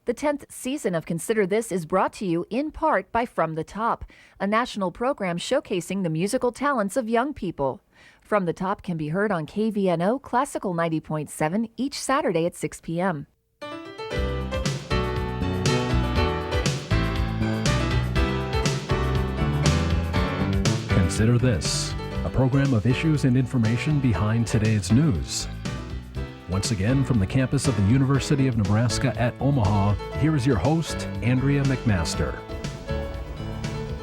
The 10th season of Consider This is brought to you in part by From the Top, a national program showcasing the musical talents of young people. From the Top can be heard on KVNO Classical 90.7 each Saturday at 6 p.m. Consider This, a program of issues and information behind today's news. Once again, from the campus of the University of Nebraska at Omaha, here is your host, Andrea McMaster.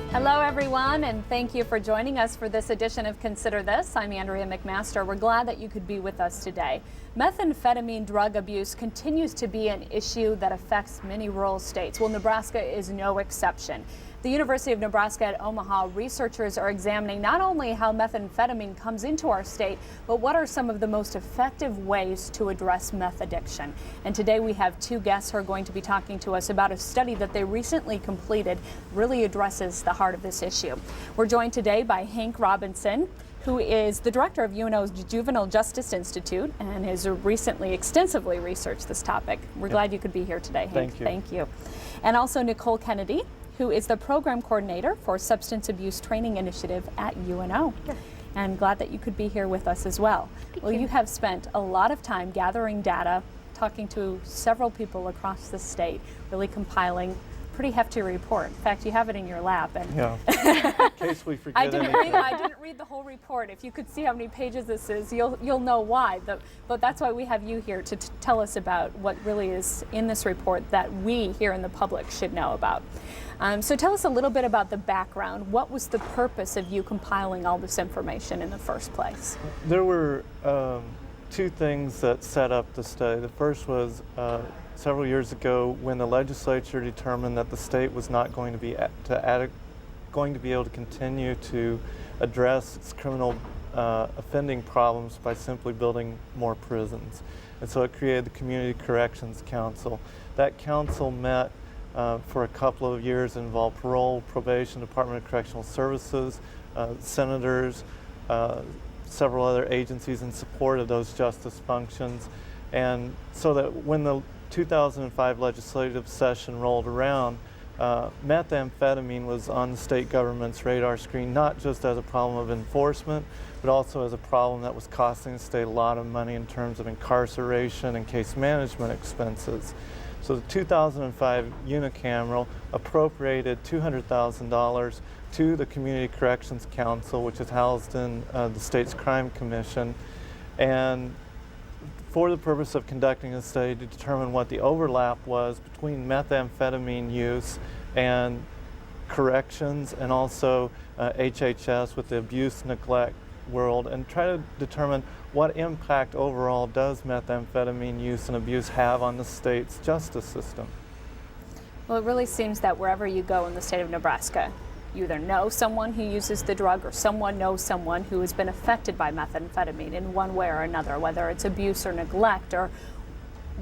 Hello, everyone, and thank you for joining us for this edition of Consider This. I'm Andrea McMaster. We're glad that you could be with us today. Methamphetamine drug abuse continues to be an issue that affects many rural states. Well, Nebraska is no exception. The University of Nebraska at Omaha researchers are examining not only how methamphetamine comes into our state, but what are some of the most effective ways to address meth addiction. And today we have two guests who are going to be talking to us about a study that they recently completed, really addresses the heart of this issue. We're joined today by Hank Robinson, who is the director of UNO's Juvenile Justice Institute and has recently extensively researched this topic. We're glad you could be here today, Hank. Thank you. And also Nicole Kennedy, who is the program coordinator for Substance Abuse Training Initiative at UNO. Yes. And glad that you could be here with us as well. Well, you have spent a lot of time gathering data, talking to several people across the state, really compiling a pretty hefty report. In fact, you have it in your lap. And Yeah. In case we forget I didn't read the whole report. If you could see how many pages this is, you'll know why. But that's why we have you here to tell us about what really is in this report that we here in the public should know about. So tell us a little bit about the background. What was the purpose of you compiling all this information in the first place? There were two things that set up the study. The first was several years ago when the legislature determined that the state was not going to be able to continue to address its criminal offending problems by simply building more prisons. And so it created the Community Corrections Council. That council met for a couple of years, involved parole, probation, Department of Correctional Services, senators, several other agencies in support of those justice functions. And so that when the 2005 legislative session rolled around, methamphetamine was on the state government's radar screen, not just as a problem of enforcement, but also as a problem that was costing the state a lot of money in terms of incarceration and case management expenses. So the 2005 unicameral appropriated $200,000 to the Community Corrections Council, which is housed in the state's Crime Commission, and for the purpose of conducting a study to determine what the overlap was between methamphetamine use and corrections and also HHS with the abuse neglect world, and try to determine what impact overall does methamphetamine use and abuse have on the state's justice system. Well, it really seems that wherever you go in the state of Nebraska, you either know someone who uses the drug or someone knows someone who has been affected by methamphetamine in one way or another, whether it's abuse or neglect or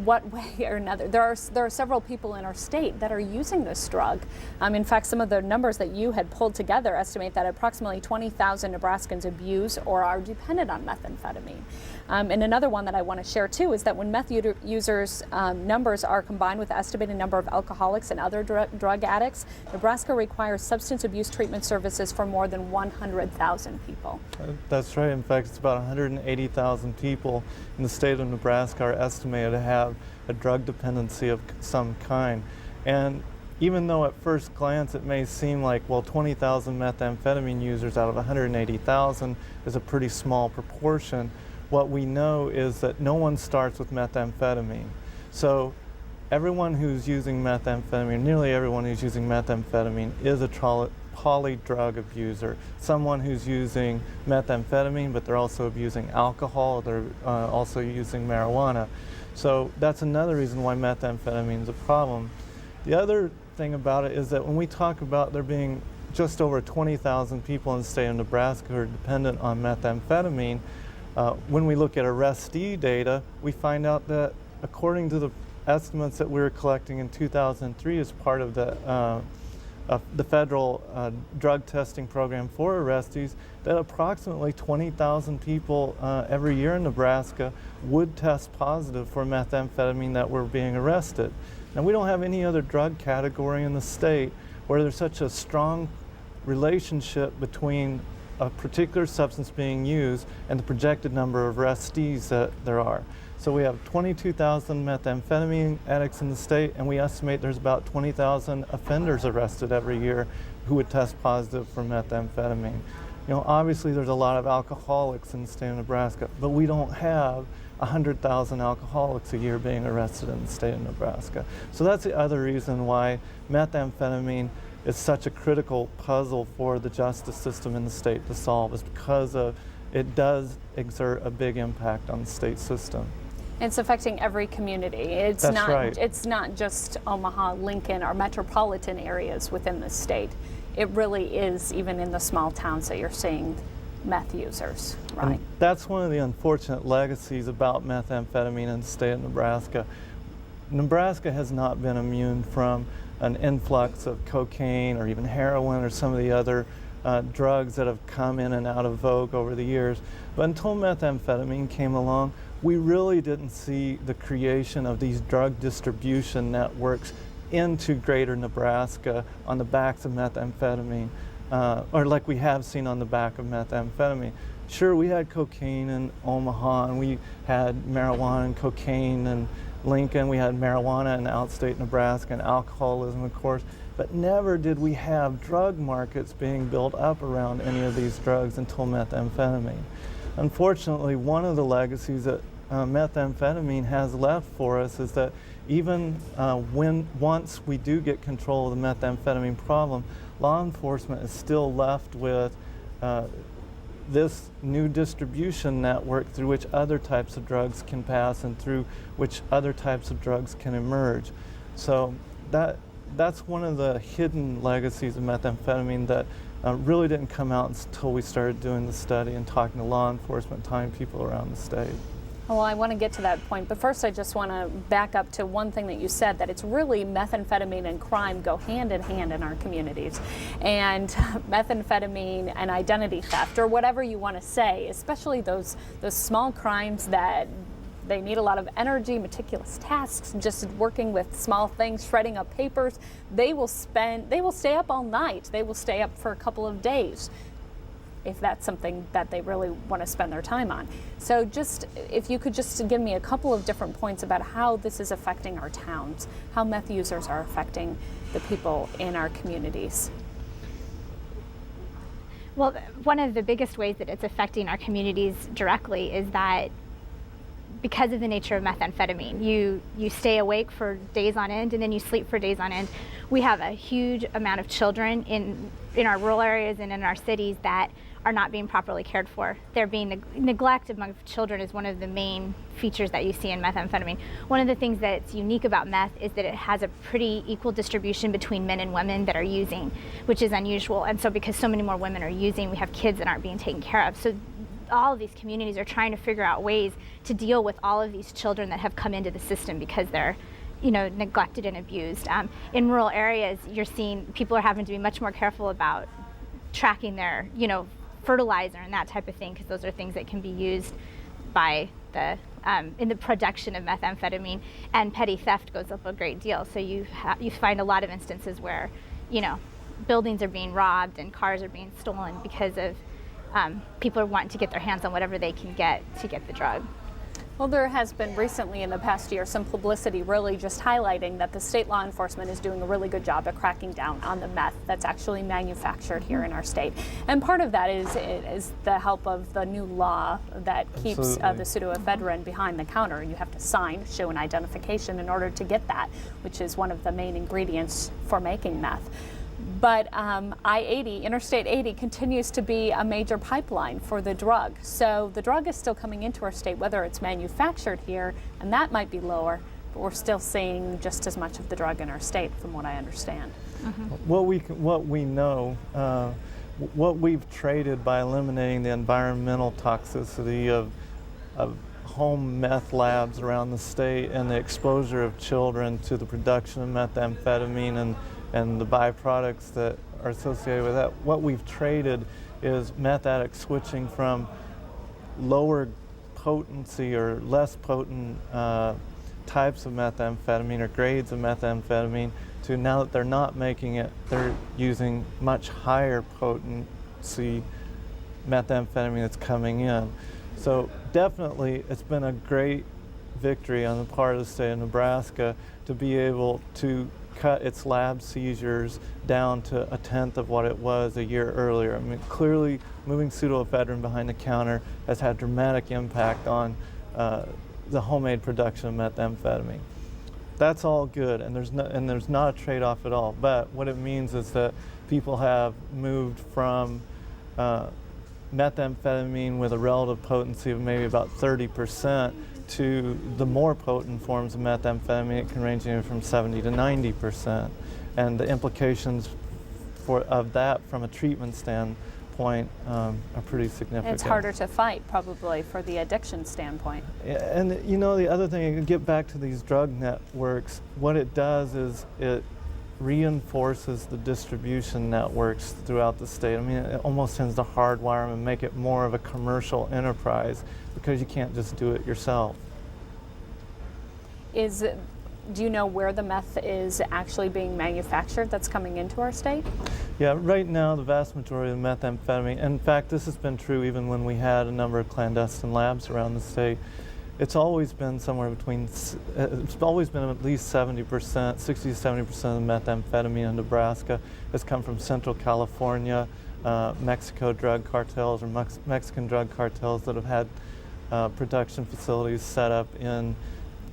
what way or another. There are several people in our state that are using this drug. In fact, some of the numbers that you had pulled together estimate that approximately 20,000 Nebraskans abuse or are dependent on methamphetamine. And another one that I want to share too is that when meth users numbers are combined with the estimated number of alcoholics and other drug addicts, Nebraska requires substance abuse treatment services for more than 100,000 people. That's right. In fact, it's about 180,000 people in the state of Nebraska are estimated to have a drug dependency of some kind. And even though at first glance it may seem like, well, 20,000 methamphetamine users out of 180,000 is a pretty small proportion, what we know is that no one starts with methamphetamine. So everyone who's using methamphetamine, nearly everyone who's using methamphetamine is a polydrug abuser. Someone who's using methamphetamine, but they're also abusing alcohol, they're also using marijuana. So that's another reason why methamphetamine is a problem. The other thing about it is that when we talk about there being just over 20,000 people in the state of Nebraska who are dependent on methamphetamine, when we look at arrestee data, we find out that according to the estimates that we were collecting in 2003 as part of the federal drug testing program for arrestees, that approximately 20,000 people every year in Nebraska would test positive for methamphetamine that were being arrested. And we don't have any other drug category in the state where there's such a strong relationship between a particular substance being used and the projected number of arrestees that there are. So we have 22,000 methamphetamine addicts in the state, and we estimate there's about 20,000 offenders arrested every year who would test positive for methamphetamine. You know, obviously there's a lot of alcoholics in the state of Nebraska, but we don't have 100,000 alcoholics a year being arrested in the state of Nebraska. So that's the other reason why methamphetamine is such a critical puzzle for the justice system in the state to solve, is because it does exert a big impact on the state system. It's affecting every community. It's That's not right. It's not just Omaha, Lincoln, or metropolitan areas within the state. It really is even in the small towns that you're seeing meth users, right? And that's one of the unfortunate legacies about methamphetamine in the state of Nebraska. Nebraska has not been immune from an influx of cocaine or even heroin or some of the other drugs that have come in and out of vogue over the years. But until methamphetamine came along, we really didn't see the creation of these drug distribution networks into greater Nebraska on the backs of methamphetamine, or like we have seen on the back of methamphetamine. Sure, we had cocaine in Omaha, and we had marijuana and cocaine in Lincoln, we had marijuana in outstate Nebraska, and alcoholism, of course, but never did we have drug markets being built up around any of these drugs until methamphetamine. Unfortunately, one of the legacies that methamphetamine has left for us is that even once we do get control of the methamphetamine problem, law enforcement is still left with this new distribution network through which other types of drugs can pass and through which other types of drugs can emerge. So that's one of the hidden legacies of methamphetamine that really didn't come out until we started doing the study and talking to law enforcement, talking to people around the state. Well, I want to get to that point, but first I just want to back up to one thing that you said, that it's really methamphetamine and crime go hand in hand in our communities. And methamphetamine and identity theft, or whatever you want to say, especially those small crimes that they need a lot of energy, meticulous tasks, just working with small things, shredding up papers. They will stay up all night. They will stay up for a couple of days, if that's something that they really want to spend their time on. So just, if you could just give me a couple of different points about how this is affecting our towns, how meth users are affecting the people in our communities. Well, one of the biggest ways that it's affecting our communities directly is that because of the nature of methamphetamine, you stay awake for days on end and then you sleep for days on end. We have a huge amount of children in our rural areas and in our cities that are not being properly cared for. They're being neglect among children is one of the main features that you see in methamphetamine. One of the things that's unique about meth is that it has a pretty equal distribution between men and women that are using, which is unusual. And so because so many more women are using, we have kids that aren't being taken care of. So all of these communities are trying to figure out ways to deal with all of these children that have come into the system because they're neglected and abused. In rural areas, you're seeing people are having to be much more careful about tracking their, fertilizer and that type of thing, because those are things that can be used by in the production of methamphetamine, and petty theft goes up a great deal. So you find a lot of instances where, buildings are being robbed and cars are being stolen because of people are wanting to get their hands on whatever they can get to get the drug. Well, there has been recently in the past year some publicity really just highlighting that the state law enforcement is doing a really good job at cracking down on the meth that's actually manufactured here in our state. And part of that is the help of the new law that keeps the pseudoephedrine behind the counter. You have to show an identification in order to get that, which is one of the main ingredients for making meth. But I-80, Interstate 80, continues to be a major pipeline for the drug. So the drug is still coming into our state, whether it's manufactured here, and that might be lower, but we're still seeing just as much of the drug in our state, from what I understand. Mm-hmm. What we know, what we've traded by eliminating the environmental toxicity of home meth labs around the state and the exposure of children to the production of methamphetamine and the byproducts that are associated with that. What we've traded is meth addicts switching from lower potency or less potent types of methamphetamine or grades of methamphetamine to now that they're not making it, they're using much higher potency methamphetamine that's coming in. So definitely it's been a great victory on the part of the state of Nebraska to be able to cut its lab seizures down to 1/10 of what it was a year earlier. I mean, clearly moving pseudoephedrine behind the counter has had dramatic impact on the homemade production of methamphetamine. That's all good, and there's not a trade-off at all. But what it means is that people have moved from methamphetamine with a relative potency of maybe about 30% to the more potent forms of methamphetamine. It can range anywhere from 70 to 90%. And the implications of that from a treatment standpoint are pretty significant. It's harder to fight, probably, for the addiction standpoint. And you know, the other thing, to get back to these drug networks, what it does is it reinforces the distribution networks throughout the state. I mean, it almost tends to hardwire them and make it more of a commercial enterprise because you can't just do it yourself. Do you know where the meth is actually being manufactured that's coming into our state? Yeah, right now the vast majority of the methamphetamine, in fact this has been true even when we had a number of clandestine labs around the state, it's always been somewhere between, it's always been at least 70%, 60 to 70% of the methamphetamine in Nebraska has come from Central California, Mexico drug cartels or Mexican drug cartels that have had production facilities set up in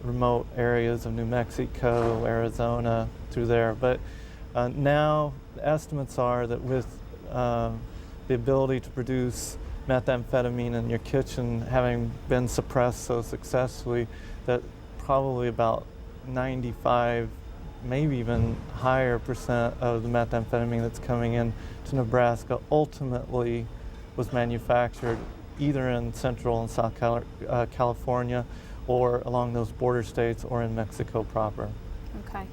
remote areas of New Mexico, Arizona, through there. But now the estimates are that with the ability to produce methamphetamine in your kitchen having been suppressed so successfully, that probably about 95, maybe even higher percent of the methamphetamine that's coming in to Nebraska ultimately was manufactured either in Central and South California or along those border states or in Mexico proper. Okay.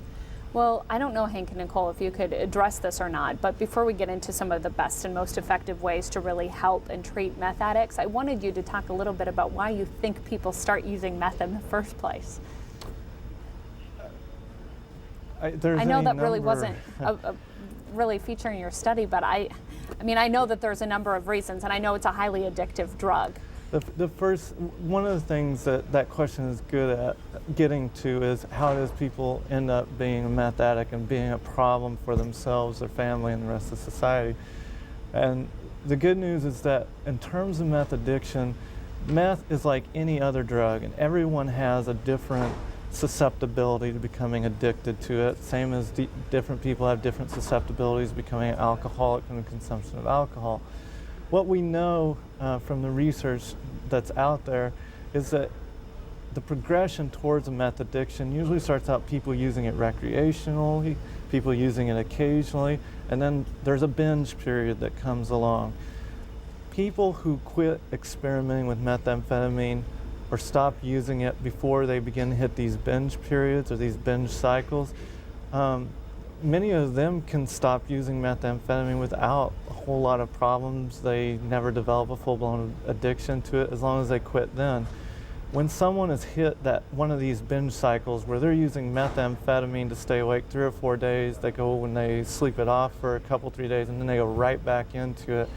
Well, I don't know, Hank and Nicole, if you could address this or not, but before we get into some of the best and most effective ways to really help and treat meth addicts, I wanted you to talk a little bit about why you think people start using meth in the first place. I know that really wasn't really featuring your study, but I mean, I know that there's a number of reasons, and I know it's a highly addictive drug. The first, one of the things that question is good at getting to is how does people end up being a meth addict and being a problem for themselves, their family, and the rest of society. And the good news is that in terms of meth addiction, meth is like any other drug, and everyone has a different susceptibility to becoming addicted to it, same as different people have different susceptibilities to becoming an alcoholic from the consumption of alcohol. What we know from the research that's out there is that the progression towards a meth addiction usually starts out people using it recreationally, people using it occasionally, and then there's a binge period that comes along. People who quit experimenting with methamphetamine or stop using it before they begin to hit these binge periods or these binge cycles, many of them can stop using methamphetamine without a whole lot of problems. They never develop a full-blown addiction to it as long as they quit then. When someone has hit that one of these binge cycles where they're using methamphetamine to stay awake 3 or 4 days, they go and they sleep it off for a couple, 3 days, and then they go right back into it.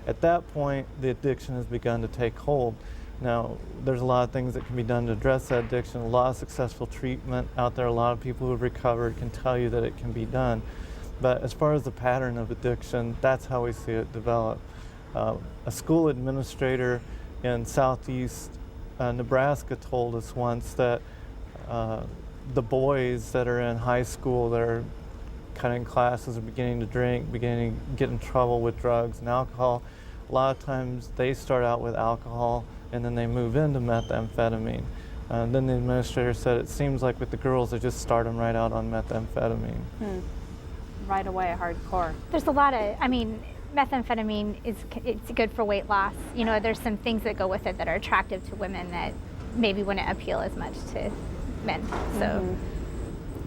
At that point, the addiction has begun to take hold. Now, there's a lot of things that can be done to address that addiction, a lot of successful treatment out there, a lot of people who have recovered can tell you that it can be done. But as far as the pattern of addiction, that's how we see it develop. A school administrator in southeast Nebraska told us once that the boys that are in high school that are cutting classes are beginning to drink, beginning to get in trouble with drugs and alcohol. A lot of times they start out with alcohol and then they move into methamphetamine. Then the administrator said it seems like with the girls they just start them right out on methamphetamine. Right away, hardcore. There's a lot of, I mean, methamphetamine it's good for weight loss. You know, there's some things that go with it that are attractive to women that maybe wouldn't appeal as much to men. So.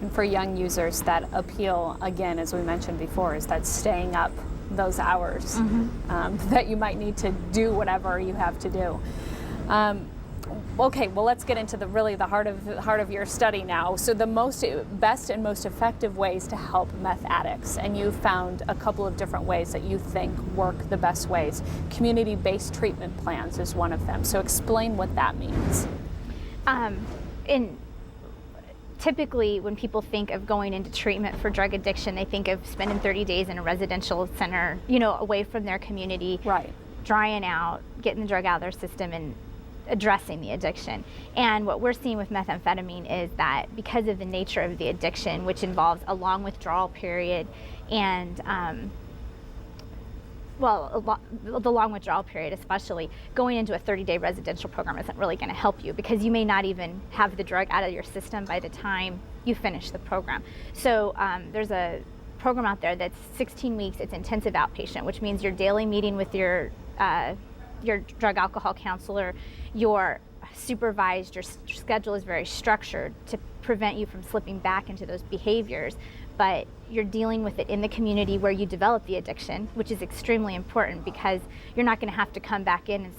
And for young users, that appeal, again, as we mentioned before, is that staying up those hours that you might need to do whatever you have to do. Okay, well, let's get into the heart of your study now. So the best and most effective ways to help meth addicts, and you found a couple of different ways that you think work the best ways. Community-based treatment plans is one of them. So explain what that means. Typically, when people think of going into treatment for drug addiction, they think of spending 30 days in a residential center, away from their community, right, drying out, getting the drug out of their system, and addressing the addiction. And what we're seeing with methamphetamine is that because of the nature of the addiction, which involves a long withdrawal period and the long withdrawal period especially, going into a 30-day residential program isn't really going to help you, because you may not even have the drug out of your system by the time you finish the program. So there's a program out there that's 16 weeks. It's intensive outpatient, which means your daily meeting with your drug alcohol counselor, you're supervised, your schedule is very structured to prevent you from slipping back into those behaviors, but you're dealing with it in the community where you develop the addiction, which is extremely important, because you're not going to have to come back in and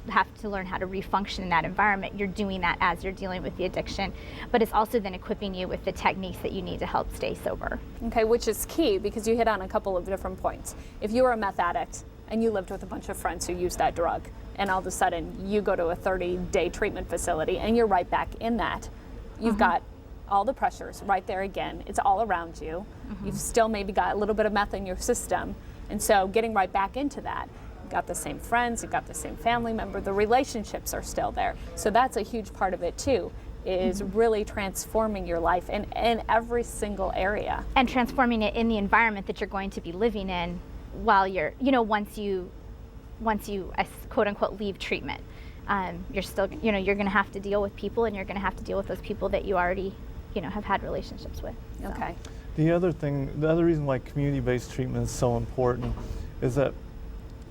have to learn how to refunction in that environment. You're doing that as you're dealing with the addiction, but it's also then equipping you with the techniques that you need to help stay sober. Okay, which is key, because you hit on a couple of different points. If you were a meth addict and you lived with a bunch of friends who used that drug, and all of a sudden you go to a 30-day treatment facility and you're right back in that, you've got all the pressures right there again. It's all around you. You've still maybe got a little bit of meth in your system. And so getting right back into that, you've got the same friends, you've got the same family member, the relationships are still there. So that's a huge part of it too, is really transforming your life in every single area. And transforming it in the environment that you're going to be living in while you're, once you quote unquote leave treatment. You're still, you're going to have to deal with people, and you're going to have to deal with those people that you already have had relationships with. So. Okay. The other reason why community-based treatment is so important is that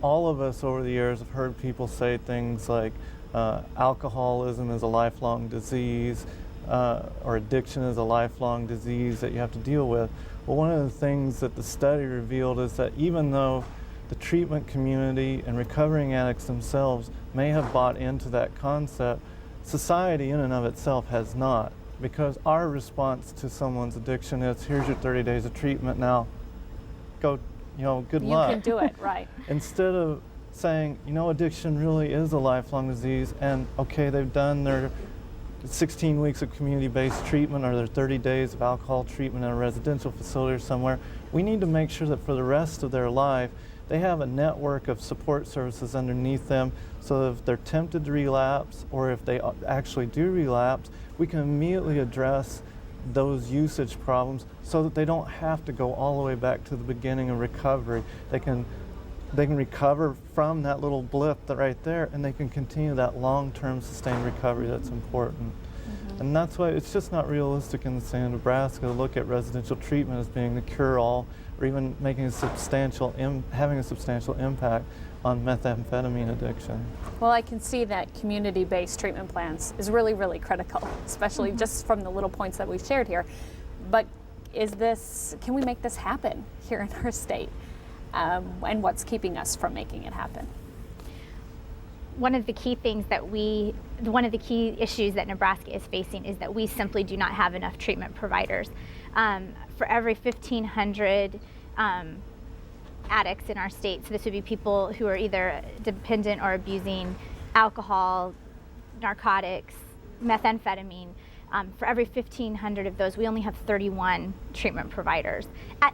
all of us over the years have heard people say things like alcoholism is a lifelong disease, or addiction is a lifelong disease that you have to deal with. Well, one of the things that the study revealed is that even though the treatment community and recovering addicts themselves may have bought into that concept, society in and of itself has not. Because our response to someone's addiction is, here's your 30 days of treatment, now go, good luck. You can do it, right. Instead of saying, addiction really is a lifelong disease, and okay, they've done their 16 weeks of community-based treatment or their 30 days of alcohol treatment in a residential facility or somewhere, we need to make sure that for the rest of their life, they have a network of support services underneath them, so if they're tempted to relapse, or if they actually do relapse, we can immediately address those usage problems so that they don't have to go all the way back to the beginning of recovery. They can recover from that little blip right there, and they can continue that long-term sustained recovery that's important. And that's why it's just not realistic in the state of Nebraska to look at residential treatment as being the cure-all, or even making having a substantial impact on methamphetamine addiction. Well, I can see that community-based treatment plans is really, really critical, especially just from the little points that we've shared here. But can we make this happen here in our state? And what's keeping us from making it happen? One of the key issues that Nebraska is facing is that we simply do not have enough treatment providers. For every 1,500 addicts in our state, so this would be people who are either dependent or abusing alcohol, narcotics, methamphetamine, for every 1,500 of those, we only have 31 treatment providers.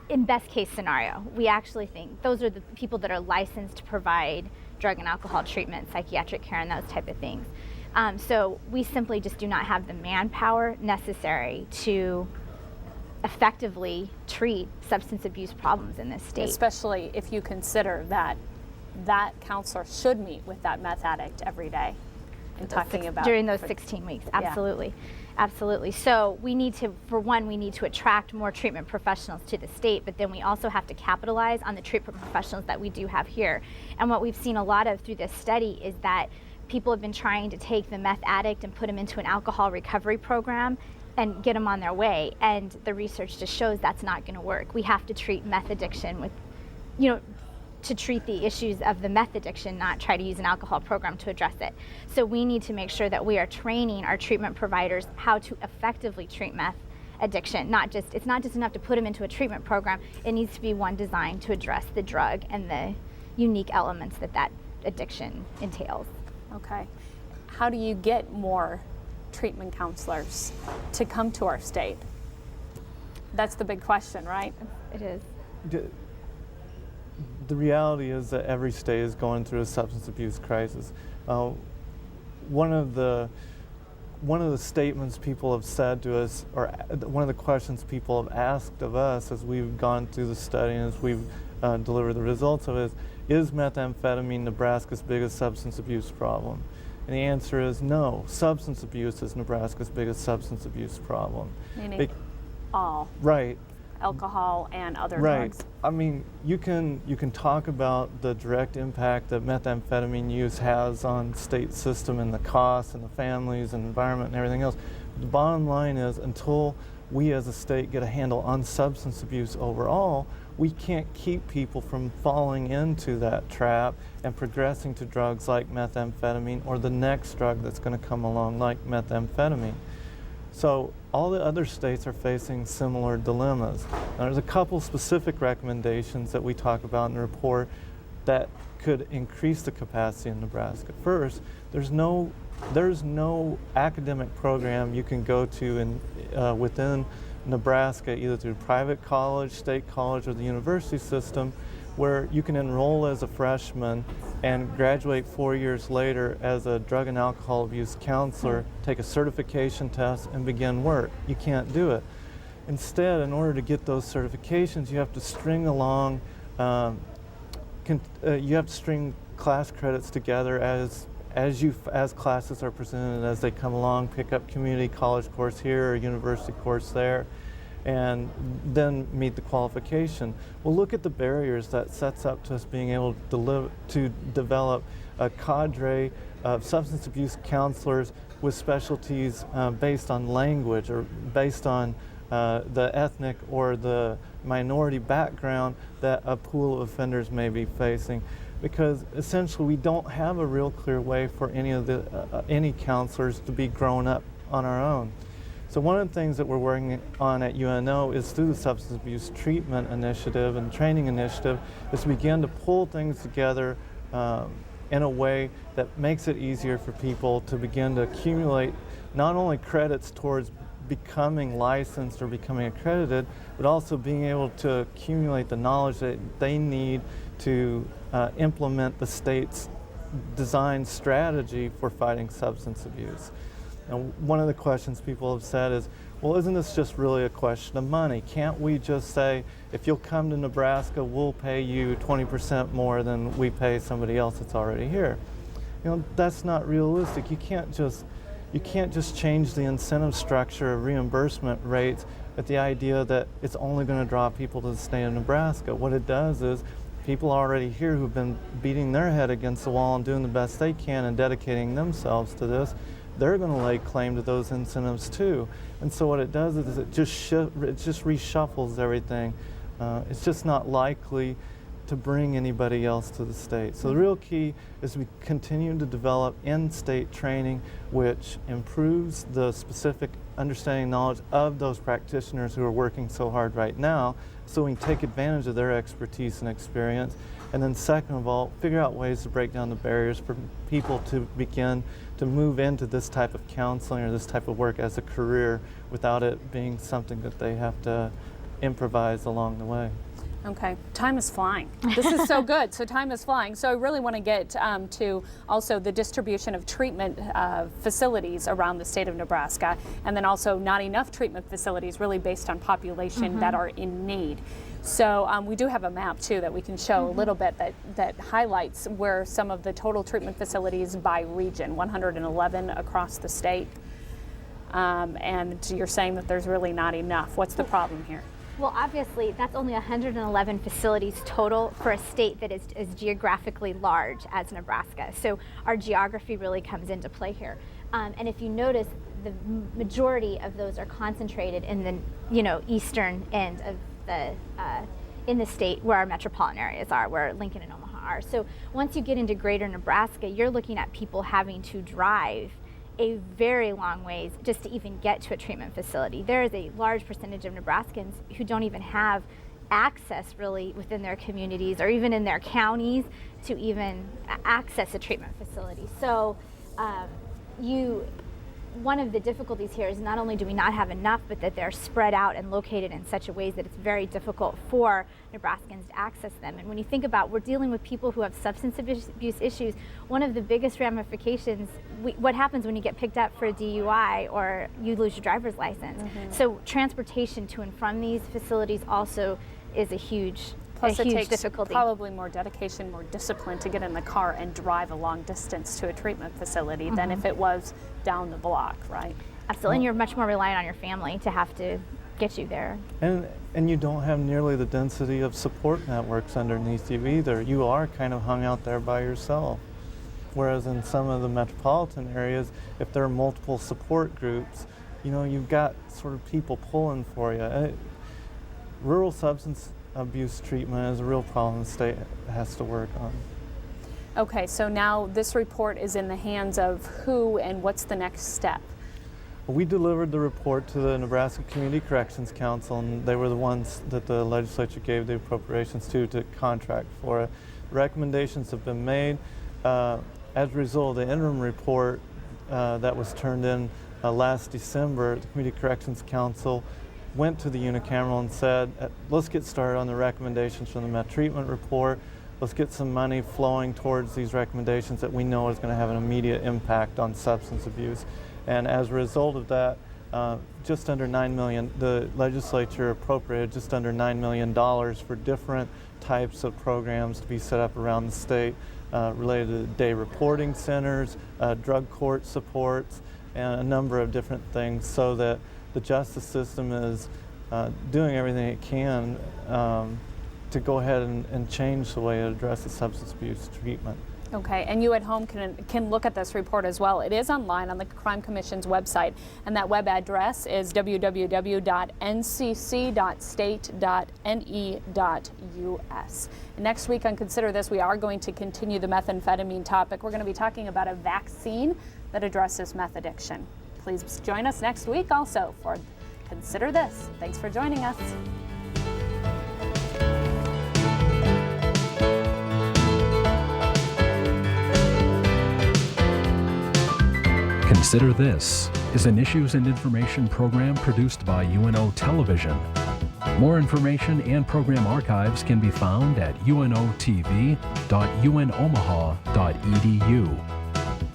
In best case scenario, we actually think those are the people that are licensed to provide drug and alcohol treatment, psychiatric care, and those type of things. So we simply just do not have the manpower necessary to effectively treat substance abuse problems in this state. Especially if you consider that that counselor should meet with that meth addict every day and talking about during those 16 weeks. Absolutely. Yeah. Absolutely. So we need to, for one, we need to attract more treatment professionals to the state, but then we also have to capitalize on the treatment professionals that we do have here. And what we've seen a lot of through this study is that people have been trying to take the meth addict and put them into an alcohol recovery program and get them on their way. And the research just shows that's not going to work. We have to treat meth addiction with, to treat the issues of the meth addiction, not try to use an alcohol program to address it. So we need to make sure that we are training our treatment providers how to effectively treat meth addiction. It's not just enough to put them into a treatment program. It needs to be one designed to address the drug and the unique elements that addiction entails. Okay. How do you get more treatment counselors to come to our state? That's the big question, right? It is. The reality is that every state is going through a substance abuse crisis. One of the statements people have said to us, or one of the questions people have asked of us as we've gone through the study and as we've delivered the results of it is methamphetamine Nebraska's biggest substance abuse problem? And the answer is no. Substance abuse is Nebraska's biggest substance abuse problem. Meaning all. Right. Alcohol and other right. drugs. I mean, you can talk about the direct impact that methamphetamine use has on state system and the costs and the families and environment and everything else. But the bottom line is, until we as a state get a handle on substance abuse overall, we can't keep people from falling into that trap and progressing to drugs like methamphetamine or the next drug that's going to come along like methamphetamine. So all the other states are facing similar dilemmas. Now, there's a couple specific recommendations that we talk about in the report that could increase the capacity in Nebraska. First, there's no academic program you can go to within Nebraska, either through private college, state college, or the university system, where you can enroll as a freshman and graduate 4 years later as a drug and alcohol abuse counselor, take a certification test, and begin work. You can't do it. Instead, in order to get those certifications, you have to string along, you have to string class credits together as classes are presented as they come along, pick up community college course here or university course there, and then meet the qualification. Well, look at the barriers that sets up to us being able to develop a cadre of substance abuse counselors with specialties based on language or based on the ethnic or the minority background that a pool of offenders may be facing. Because essentially we don't have a real clear way for any counselors to be grown up on our own. So one of the things that we're working on at UNO is through the Substance Abuse Treatment Initiative and Training Initiative is to begin to pull things together in a way that makes it easier for people to begin to accumulate not only credits towards becoming licensed or becoming accredited, but also being able to accumulate the knowledge that they need to implement the state's design strategy for fighting substance abuse. And one of the questions people have said is, well, isn't this just really a question of money? Can't we just say, if you'll come to Nebraska, we'll pay you 20% more than we pay somebody else that's already here? You know, that's not realistic. You can't just change the incentive structure of reimbursement rates with the idea that it's only going to draw people to the state of Nebraska. What it does is people already here who've been beating their head against the wall and doing the best they can and dedicating themselves to this, they're going to lay claim to those incentives too. And so what it does is it just reshuffles everything. It's just not likely to bring anybody else to the state. So the real key is we continue to develop in-state training which improves the specific understanding and knowledge of those practitioners who are working so hard right now, so we can take advantage of their expertise and experience. And then second of all, figure out ways to break down the barriers for people to begin to move into this type of counseling or this type of work as a career without it being something that they have to improvise along the way. Okay, time is flying. This is so good. So time is flying. So I really want to get to also the distribution of treatment facilities around the state of Nebraska, and then also not enough treatment facilities really based on population that are in need. So we do have a map too that we can show a little bit that highlights where some of the total treatment facilities by region, 111 across the state. And you're saying that there's really not enough. What's the problem here? Well, obviously, that's only 111 facilities total for a state that is as geographically large as Nebraska. So our geography really comes into play here. And if you notice, the majority of those are concentrated in the eastern end of the in the state where our metropolitan areas are, where Lincoln and Omaha are. So once you get into greater Nebraska, you're looking at people having to drive a very long ways just to even get to a treatment facility. There is a large percentage of Nebraskans who don't even have access really within their communities or even in their counties to even access a treatment facility. So one of the difficulties here is not only do we not have enough, but that they're spread out and located in such a way that it's very difficult for Nebraskans to access them. And when you think about, we're dealing with people who have substance abuse issues, one of the biggest ramifications, what happens when you get picked up for a DUI or you lose your driver's license. So transportation to and from these facilities also is a huge Plus, it takes difficulty. probably more dedication, more discipline to get in the car and drive a long distance to a treatment facility than if it was down the block, right? Absolutely, and you're much more reliant on your family to have to get you there. And you don't have nearly the density of support networks underneath you either. You are kind of hung out there by yourself. Whereas in some of the metropolitan areas, if there are multiple support groups, you've got sort of people pulling for you. Rural substance abuse treatment is a real problem the state has to work on. Okay, so now this report is in the hands of who, and what's the next step? We delivered the report to the Nebraska Community Corrections Council, and they were the ones that the legislature gave the appropriations to contract for it. Recommendations have been made. As a result of the interim report that was turned in last December, the Community Corrections Council went to the unicameral and said, let's get started on the recommendations from the Met Treatment Report. Let's get some money flowing towards these recommendations that we know is going to have an immediate impact on substance abuse. And as a result of that, just under $9 million, the legislature appropriated just under $9 million for different types of programs to be set up around the state related to day reporting centers, drug court supports, and a number of different things, so that the justice system is doing everything it can to go ahead and change the way it addresses substance abuse treatment. Okay, and you at home can look at this report as well. It is online on the Crime Commission's website, and that web address is www.ncc.state.ne.us. Next week on Consider This, we are going to continue the methamphetamine topic. We're going to be talking about a vaccine that addresses meth addiction. Please join us next week also for Consider This. Thanks for joining us. Consider This is an issues and information program produced by UNO Television. More information and program archives can be found at unotv.unomaha.edu.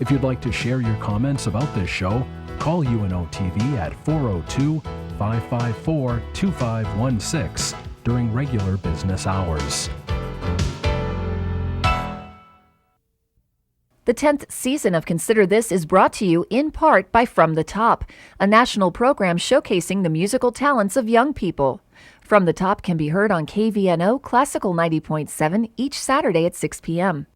If you'd like to share your comments about this show, call UNO TV at 402-554-2516 during regular business hours. The 10th season of Consider This is brought to you in part by From the Top, a national program showcasing the musical talents of young people. From the Top can be heard on KVNO Classical 90.7 each Saturday at 6 p.m.